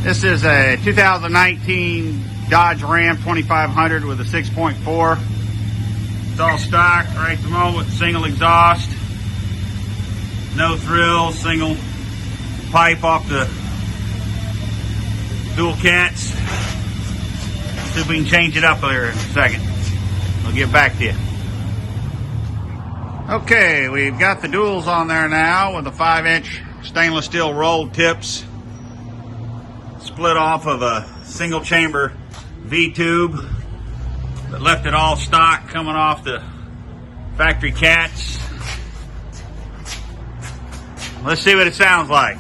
This is a 2019 Dodge Ram 2500 with a 6.4. It's all stock right at the moment, single exhaust, no thrills, single pipe off the dual cats. See if we can change it up here in a second. We'll get back to you. Okay, we've got the duals on there now with the 5-inch stainless steel rolled tips, split off of a single chamber V-tube that left it all stock coming off the factory cats. Let's see what it sounds like.